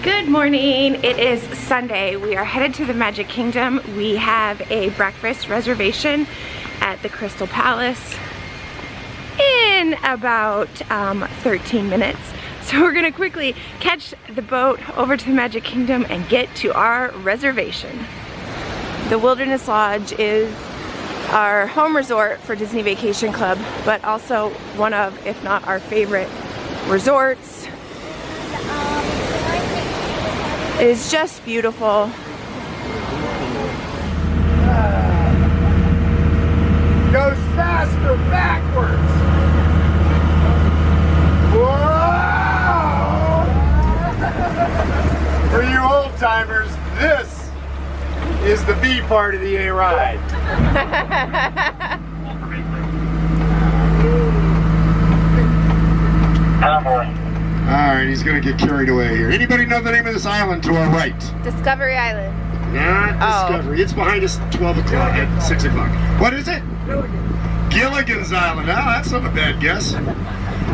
Good morning. It is Sunday. We are headed to the Magic Kingdom. We have a breakfast reservation at the Crystal Palace in about 13 minutes. So we're gonna quickly catch the boat over to the Magic Kingdom and get to our reservation. The Wilderness Lodge is our home resort for Disney Vacation Club, but also one of, if not our favorite resorts. It is just beautiful. Goes faster backwards. Whoa! For you old timers, this is the B part of the A ride. Alright, he's gonna get carried away here. Anybody know the name of this island to our right? Discovery Island. Not Discovery. It's behind us at 12 o'clock, at 6 o'clock. What is it? Gilligan's Island. Oh, that's not a bad guess.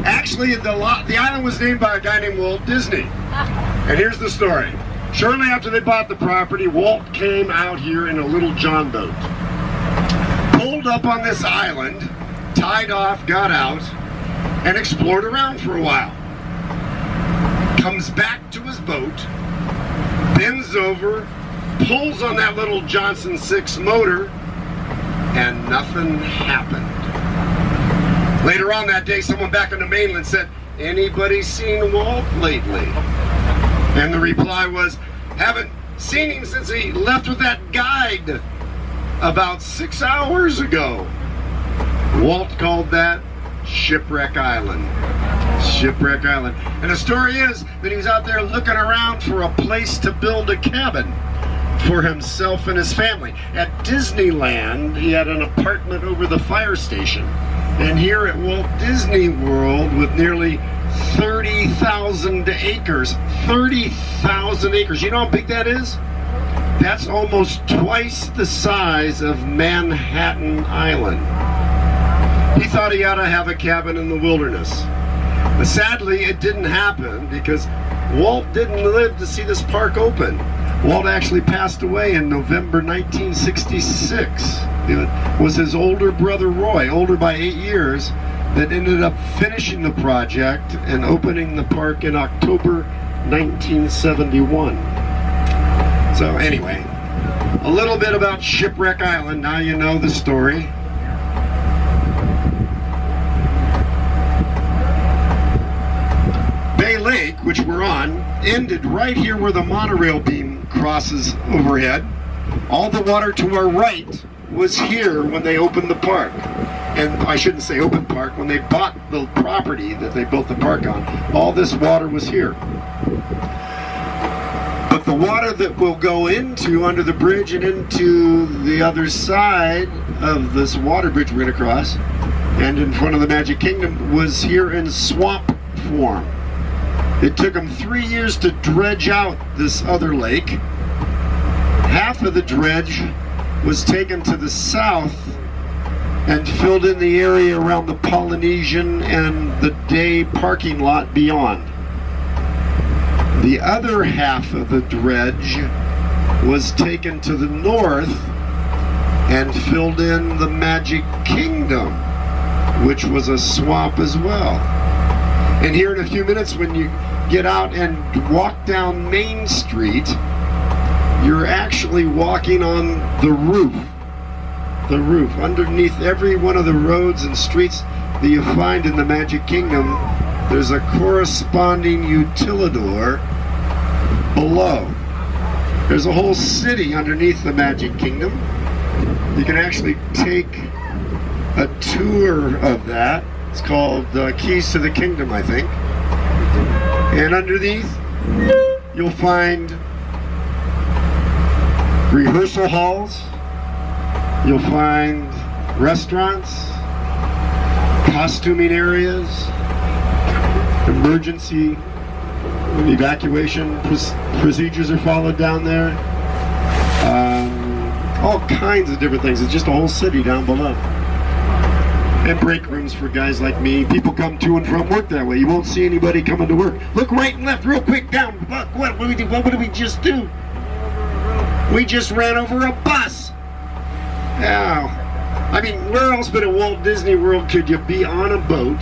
Actually, the island was named by a guy named Walt Disney. And here's the story. Shortly after they bought the property, Walt came out here in a little John boat. Pulled up on this island, tied off, got out, and explored around for a while. Comes back to his boat, bends over, pulls on that little Johnson 6 motor, and nothing happened. Later on that day, someone back on the mainland said, "Anybody seen Walt lately?" And the reply was, "Haven't seen him since he left with that guide about 6 hours ago." Walt called that Shipwreck Island. Shipwreck Island. And the story is that he was out there looking around for a place to build a cabin for himself and his family. At Disneyland, he had an apartment over the fire station. And here at Walt Disney World, with nearly 30,000 acres. 30,000 acres. You know how big that is? That's almost twice the size of Manhattan Island. He thought he ought to have a cabin in the wilderness. But sadly, it didn't happen because Walt didn't live to see this park open. Walt actually passed away in November 1966. It was his older brother Roy, older by 8 years, that ended up finishing the project and opening the park in October 1971. So anyway, a little bit about Shipwreck Island. Now you know the story. Bay Lake, which we're on, ended right here where the monorail beam crosses overhead. All the water to our right was here when they opened the park. And I shouldn't say open park, when they bought the property that they built the park on, all this water was here. But the water that will go into under the bridge and into the other side of this water bridge we're going to cross, and in front of the Magic Kingdom, was here in swamp form. It took them 3 years to dredge out this other lake. Half of the dredge was taken to the south and filled in the area around the Polynesian and the day parking lot beyond. The other half of the dredge was taken to the north and filled in the Magic Kingdom, which was a swamp as well. And here in a few minutes, when you get out and walk down Main Street, you're actually walking on the roof. The roof. Underneath every one of the roads and streets that you find in the Magic Kingdom, there's a corresponding utilidor below. There's a whole city underneath the Magic Kingdom. You can actually take a tour of that. It's called Keys to the Kingdom, I think. And underneath, you'll find rehearsal halls. You'll find restaurants, costuming areas, emergency evacuation procedures are followed down there. All kinds of different things. It's just a whole city down below. And break rooms for guys like me. People come to and from work that way. You won't see anybody coming to work. Look right and left real quick down. What did we do? What did we just do? We just ran over a bus. Now, I mean, where else but at Walt Disney World could you be on a boat,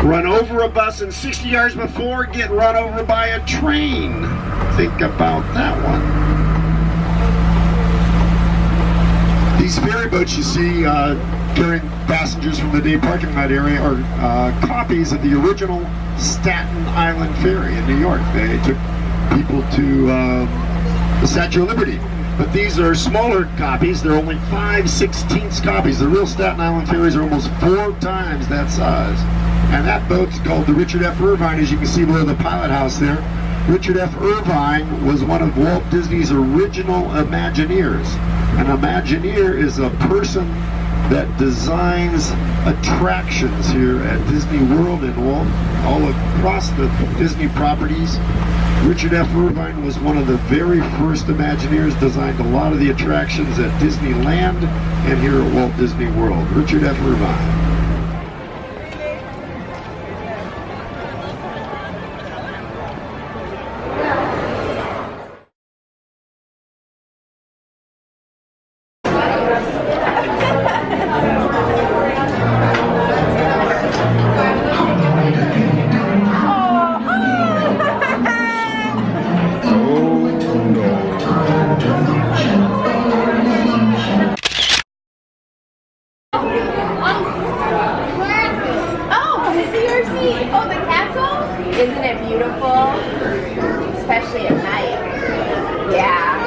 run over a bus, and 60 yards before get run over by a train? Think about that one. These ferry boats you see carrying passengers from the day parking lot area are copies of the original Staten Island ferry in New York. They took people to the Statue of Liberty. But these are smaller copies. They're only 5/16 copies. The real Staten Island ferries are almost 4 times that size. And that boat's called the Richard F. Irvine, as you can see below the pilot house there. Richard F. Irvine was one of Walt Disney's original Imagineers. An Imagineer is a person that designs attractions here at Disney World and Walt, all across the Disney properties. Richard F. Irvine was one of the very first Imagineers, designed a lot of the attractions at Disneyland and here at Walt Disney World. Richard F. Irvine. Oh, the castle? Isn't it beautiful? Especially at night. Yeah.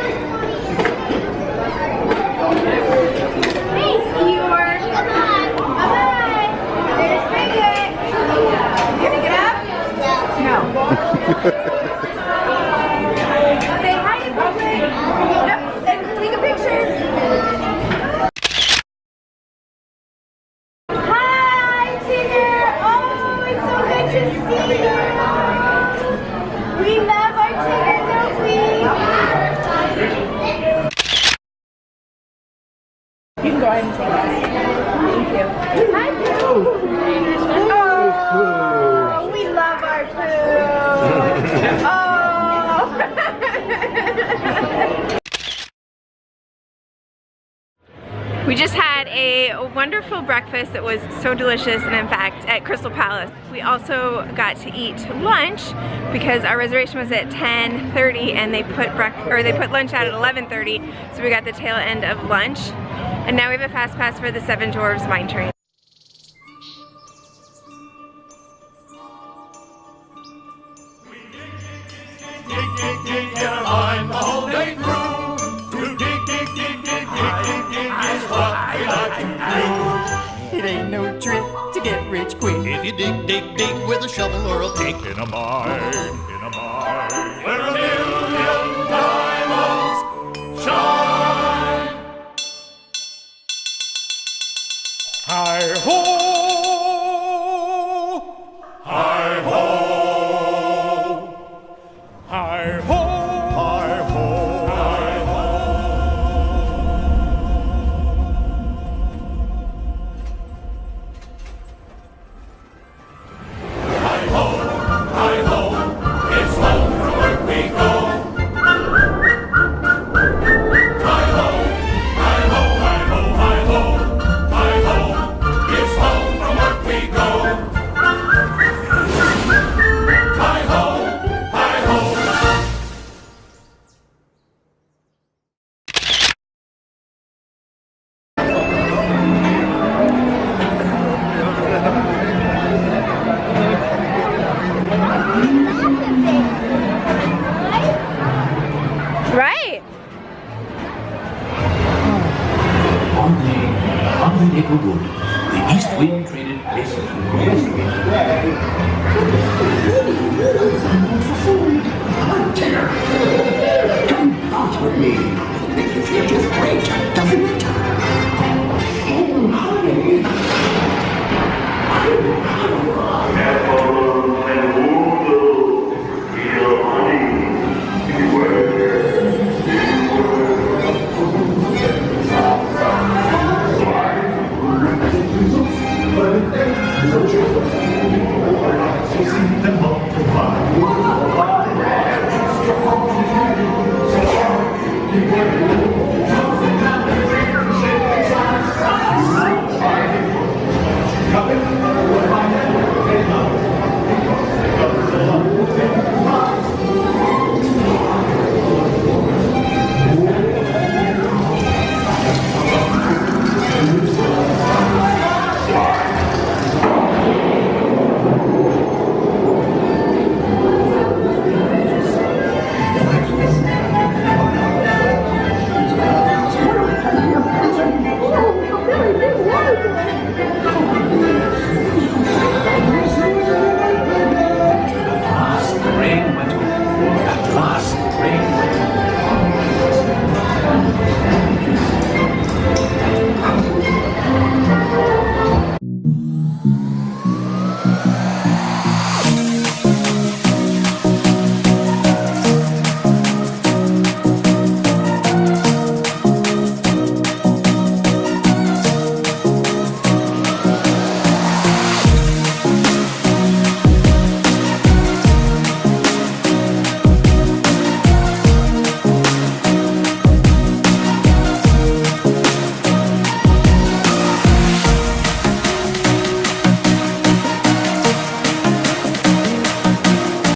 Thanks, Eeyore. Bye-bye. There's Piglet. You gonna get up? No. Say hi to Piglet. Yep, and take a picture. Hi, Tigger. Oh, it's so good to see you. We love our Tigger, don't we? You can go ahead and take that. Thank you. Hi, Pooh. Oh, we love our Pooh. Oh. We just had a wonderful breakfast that was so delicious, and in fact at Crystal Palace. We also got to eat lunch because our reservation was at 10:30 and they put lunch out at 11:30, so we got the tail end of lunch. And now we have a fast pass for the Seven Dwarfs Mine Train. Dig, dig, dig, get a line the whole day through. To dig, dig, dig, dig, dig, dig, dig is what we like to do. It ain't no trick to get rich quick. If you dig, dig, dig with a shovel or a pick in a mine.